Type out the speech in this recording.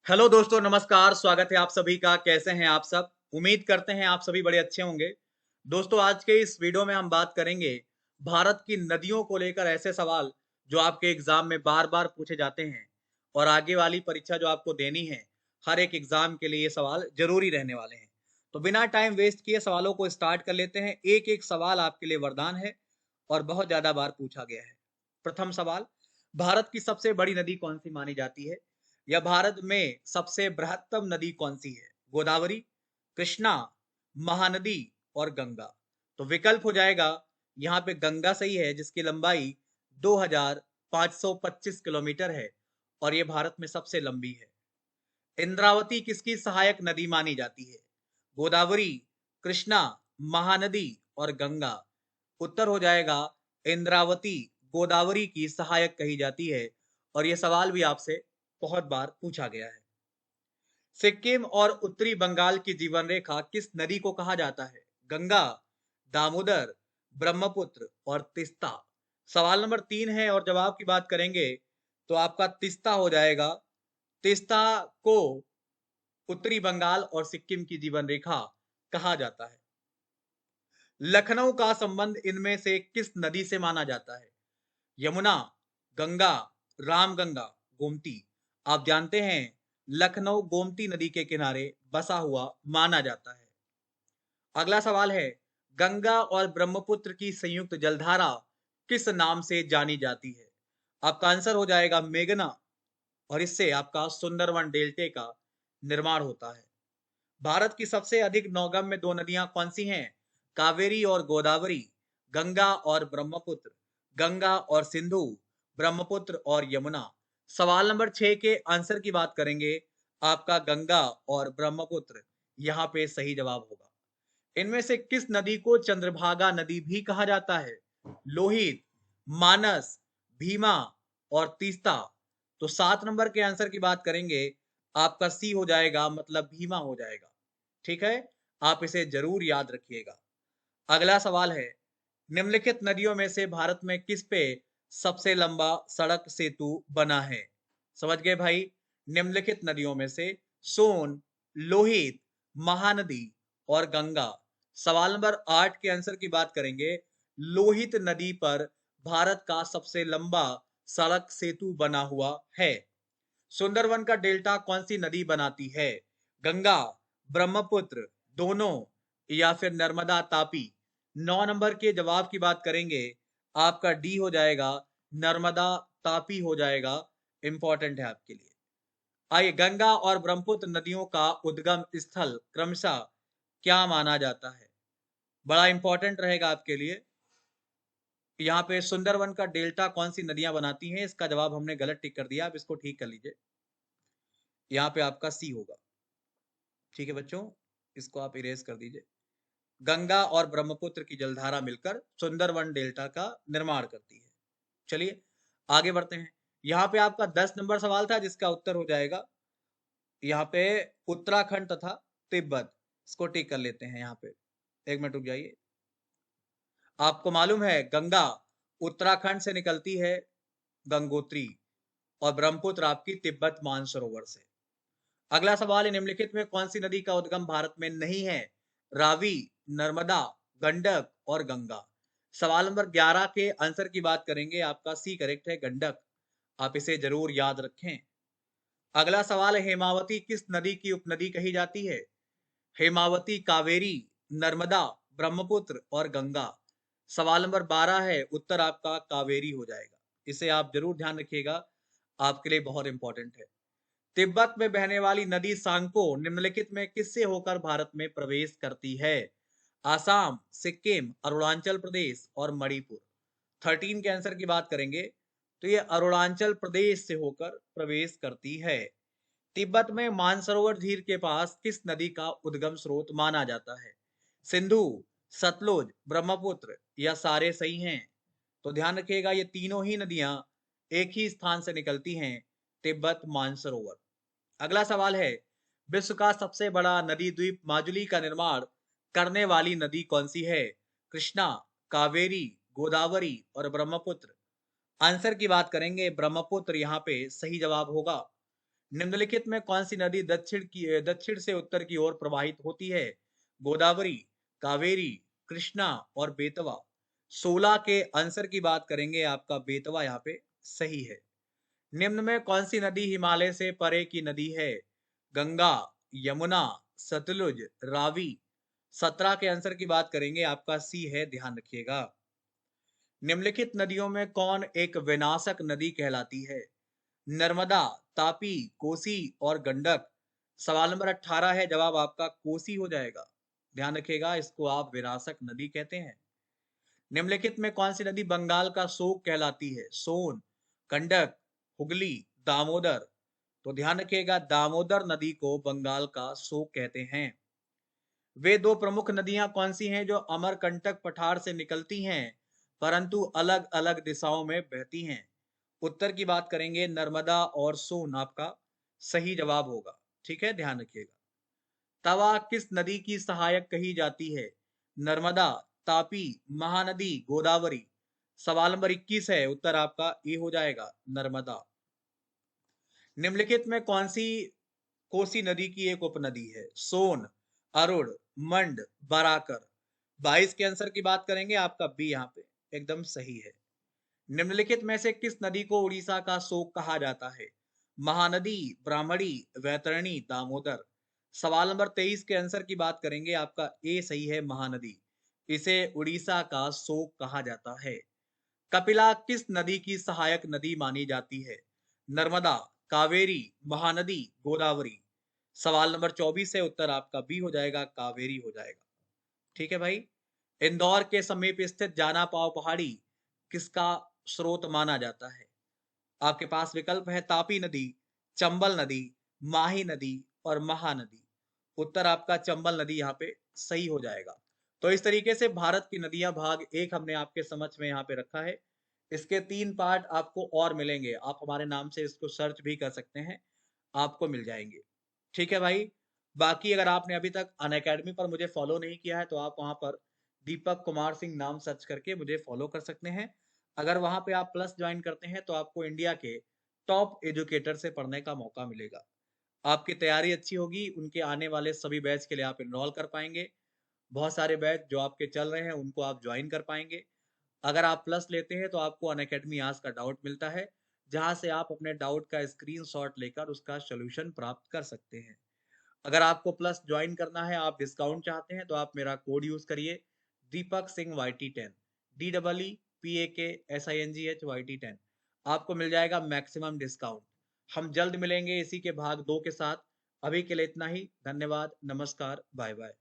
Hello दोस्तों, नमस्कार। स्वागत है आप सभी का। कैसे हैं आप सब? उम्मीद करते हैं आप सभी बड़े अच्छे होंगे। दोस्तों, आज के इस वीडियो में हम बात करेंगे भारत की नदियों को लेकर ऐसे सवाल जो आपके एग्जाम में बार-बार पूछे जाते हैं और आगे वाली परीक्षा जो आपको देनी है, हर एक एग्जाम के लिए ये सवाल ज़रूरी रहने वाले हैं। तो बिना टाइम वेस्ट किए सवालों को स्टार्ट कर लेते हैं। एक-एक सवाल आपके लिए वरदान है और बहुत ज़्यादा बार पूछा गया है। प्रथम सवाल, भारत की सबसे बड़ी नदी कौन-सी मानी जाती है? या भारत में सबसे बृहत्तम नदी कौन सी है? गोदावरी, कृष्णा, महानदी और गंगा। तो विकल्प हो जाएगा यहाँ पे गंगा सही है, जिसकी लंबाई 2525 किलोमीटर है और ये भारत में सबसे लंबी है। इंद्रावती किसकी सहायक नदी मानी जाती है? गोदावरी, कृष्णा, महानदी और गंगा। उत्तर हो जाएगा इंद्रावती गोदावरी की सहायक कही जाती है और यह सवाल भी आपसे बहुत बार पूछा गया है। सिक्किम और उत्तरी बंगाल की जीवन रेखा किस नदी को कहा जाता है? गंगा, दामोदर, ब्रह्मपुत्र और तीस्ता। सवाल नंबर 3 है और जवाब की बात करेंगे तो आपका तीस्ता हो जाएगा। तीस्ता को उत्तरी बंगाल और सिक्किम की जीवन रेखा कहा जाता है। लखनऊ का संबंध इनमें से किस नदी से माना जाता है? यमुना, गंगा, रामगंगा, गोमती। आप जानते हैं लखनऊ गोमती नदी के किनारे बसा हुआ माना जाता है। अगला सवाल है, गंगा और ब्रह्मपुत्र की संयुक्त जलधारा किस नाम से जानी जाती है? आपका आंसर हो जाएगा मेघना और इससे आपका सुंदरवन डेल्टे का निर्माण होता है। भारत की सबसे अधिक नौगम्य दो नदियां कौन सी हैं? कावेरी और गोदावरी, गंगा और ब्रह्मपुत्र, गंगा और सिंधु, ब्रह्मपुत्र और यमुना। सवाल नंबर 6 के आंसर की बात करेंगे, आपका गंगा और ब्रह्मपुत्र यहाँ पे सही जवाब होगा। इनमें से किस नदी को चंद्रभागा नदी भी कहा जाता है? लोहित, मानस, भीमा और तीस्ता। तो 7 नंबर के आंसर की बात करेंगे, आपका सी हो जाएगा, मतलब भीमा हो जाएगा। ठीक है, आप इसे जरूर याद रखिएगा। अगला सवाल है, निम्नलिखित नदियों में से भारत में किस पे सबसे लंबा सड़क सेतु बना है? समझ गए भाई? निम्नलिखित नदियों में से सोन, लोहित, महानदी और गंगा। सवाल नंबर 8 के आंसर की बात करेंगे, लोहित नदी पर भारत का सबसे लंबा सड़क सेतु बना हुआ है। सुंदरवन का डेल्टा कौन सी नदी बनाती है? गंगा, ब्रह्मपुत्र, दोनों या फिर नर्मदा तापी। 9 नंबर के जवाब की बात करेंगे, आपका डी हो जाएगा, नर्मदा तापी हो जाएगा। इंपॉर्टेंट है आपके लिए। आइए, गंगा और ब्रह्मपुत्र नदियों का उद्गम स्थल क्रमशः क्या माना जाता है? बड़ा इंपॉर्टेंट रहेगा आपके लिए। यहाँ पे सुंदरवन का डेल्टा कौन सी नदियां बनाती हैं, इसका जवाब हमने गलत टिक कर दिया। आप इसको ठीक कर लीजिए। यहाँ पे आपका सी होगा। ठीक है बच्चों, इसको आप इरेज कर दीजिए। गंगा और ब्रह्मपुत्र की जलधारा मिलकर सुंदरवन डेल्टा का निर्माण करती है। चलिए आगे बढ़ते हैं। यहाँ पे आपका 10 नंबर सवाल था जिसका उत्तर हो जाएगा यहाँ पे उत्तराखंड तथा तिब्बत। इसको टिक कर लेते हैं। यहाँ पे 1 मिनट रुक जाइए। आपको मालूम है गंगा उत्तराखंड से निकलती है, गंगोत्री, और ब्रह्मपुत्र आपकी तिब्बत मानसरोवर से। अगला सवाल है, निम्नलिखित में कौन सी नदी का उद्गम भारत में नहीं है? रावी, नर्मदा, गंडक और गंगा। सवाल नंबर 11 के आंसर की बात करेंगे, आपका सी करेक्ट है, गंडक। आप इसे जरूर याद रखें। अगला सवाल है, हेमावती किस नदी की उपनदी कही जाती है? हेमावती, कावेरी, नर्मदा, ब्रह्मपुत्र और गंगा। सवाल नंबर 12 है, उत्तर आपका कावेरी हो जाएगा। इसे आप जरूर ध्यान रखिएगा, आपके लिए बहुत इंपॉर्टेंट है। तिब्बत में बहने वाली नदी सांगपो निम्नलिखित में किससे होकर भारत में प्रवेश करती है? आसाम, सिक्किम, अरुणाचल प्रदेश और मणिपुर। 13 के आंसर की बात करेंगे तो ये अरुणाचल प्रदेश से होकर प्रवेश करती है। तिब्बत में मानसरोवर झील के पास किस नदी का उद्गम स्रोत माना जाता है? सिंधु, सतलुज, ब्रह्मपुत्र या सारे सही हैं? तो ध्यान रखिएगा, ये तीनों ही नदियां एक ही स्थान से निकलती हैं, तिब्बत मानसरोवर। अगला सवाल है, विश्व का सबसे बड़ा नदी द्वीप माजुली का निर्माण करने वाली नदी कौन सी है? कृष्णा, कावेरी, गोदावरी और ब्रह्मपुत्र। आंसर की बात करेंगे, ब्रह्मपुत्र यहाँ पे सही जवाब होगा। निम्नलिखित में कौन सी नदी दक्षिण से उत्तर की ओर प्रवाहित होती है? गोदावरी, कावेरी, कृष्णा और बेतवा। 16 के आंसर की बात करेंगे, आपका बेतवा यहाँ पे सही है। निम्न में कौन सी नदी हिमालय से परे की नदी है? गंगा, यमुना, सतलुज, रावी। 17 के आंसर की बात करेंगे, आपका सी है, ध्यान रखिएगा। निम्नलिखित नदियों में कौन एक विनाशक नदी कहलाती है? नर्मदा, तापी, कोसी और गंडक। सवाल नंबर 18 है, जवाब आपका कोसी हो जाएगा। ध्यान रखिएगा, इसको आप विनाशक नदी कहते हैं। निम्नलिखित में कौन सी नदी बंगाल का शोक कहलाती है? सोन, गंडक, हुगली, दामोदर। तो ध्यान रखिएगा, दामोदर नदी को बंगाल का शोक कहते हैं। वे दो प्रमुख नदियां कौन सी हैं जो अमरकंटक पठार से निकलती हैं परंतु अलग अलग दिशाओं में बहती हैं? उत्तर की बात करेंगे, नर्मदा और सोन आपका सही जवाब होगा। ठीक है, ध्यान रखिएगा। तवा किस नदी की सहायक कही जाती है? नर्मदा, तापी, महानदी, गोदावरी। सवाल नंबर 21 है, उत्तर आपका ए हो जाएगा, नर्मदा। निम्नलिखित में कौन सी कोसी नदी की एक उपनदी है? सोन, अरुण, मंड, बराकर। 22 के आंसर की बात करेंगे, आपका बी यहाँ पे एकदम सही है। निम्नलिखित में से किस नदी को उड़ीसा का शोक कहा जाता है? महानदी, ब्राह्मणी, वैतरणी, दामोदर। सवाल नंबर 23 के आंसर की बात करेंगे, आपका ए सही है, महानदी। इसे उड़ीसा का शोक कहा जाता है। कपिला किस नदी की सहायक नदी मानी जाती है? नर्मदा, कावेरी, महानदी, गोदावरी। सवाल नंबर 24 है, उत्तर आपका बी हो जाएगा, कावेरी हो जाएगा। ठीक है भाई। इंदौर के समीप स्थित जाना पाव पहाड़ी किसका स्रोत माना जाता है? आपके पास विकल्प है, तापी नदी, चंबल नदी, माही नदी और महानदी। उत्तर आपका चंबल नदी यहाँ पे सही हो जाएगा। तो इस तरीके से भारत की नदियां भाग एक हमने आपके समझ में यहाँ पे रखा है। इसके 3 पार्ट आपको और मिलेंगे, आप हमारे नाम से इसको सर्च भी कर सकते हैं, आपको मिल जाएंगे। ठीक है भाई। बाकी अगर आपने अभी तक अनअकैडमी पर मुझे फॉलो नहीं किया है तो आप वहां पर दीपक कुमार सिंह नाम सर्च करके मुझे फॉलो कर सकते हैं। अगर वहां पे आप प्लस ज्वाइन करते हैं तो आपको इंडिया के टॉप एजुकेटर से पढ़ने का मौका मिलेगा। आपकी तैयारी अच्छी होगी, उनके आने वाले सभी बैच के लिए आप इनरोल कर पाएंगे। बहुत सारे बैच जो आपके चल रहे हैं उनको आप ज्वाइन कर पाएंगे। अगर आप प्लस लेते हैं तो आपको अनअकैडमी आज का डाउट मिलता है, जहां से आप अपने डाउट का स्क्रीनशॉट लेकर उसका सोल्यूशन प्राप्त कर सकते हैं। अगर आपको प्लस ज्वाइन करना है, आप डिस्काउंट चाहते हैं, तो आप मेरा कोड यूज करिए, Deepak Singh YT10, DEEPAKSINGH YT10। आपको मिल जाएगा मैक्सिमम डिस्काउंट। हम जल्द मिलेंगे इसी के भाग 2 के साथ। अभी के लिए इतना ही, धन्यवाद, नमस्कार, बाय बाय।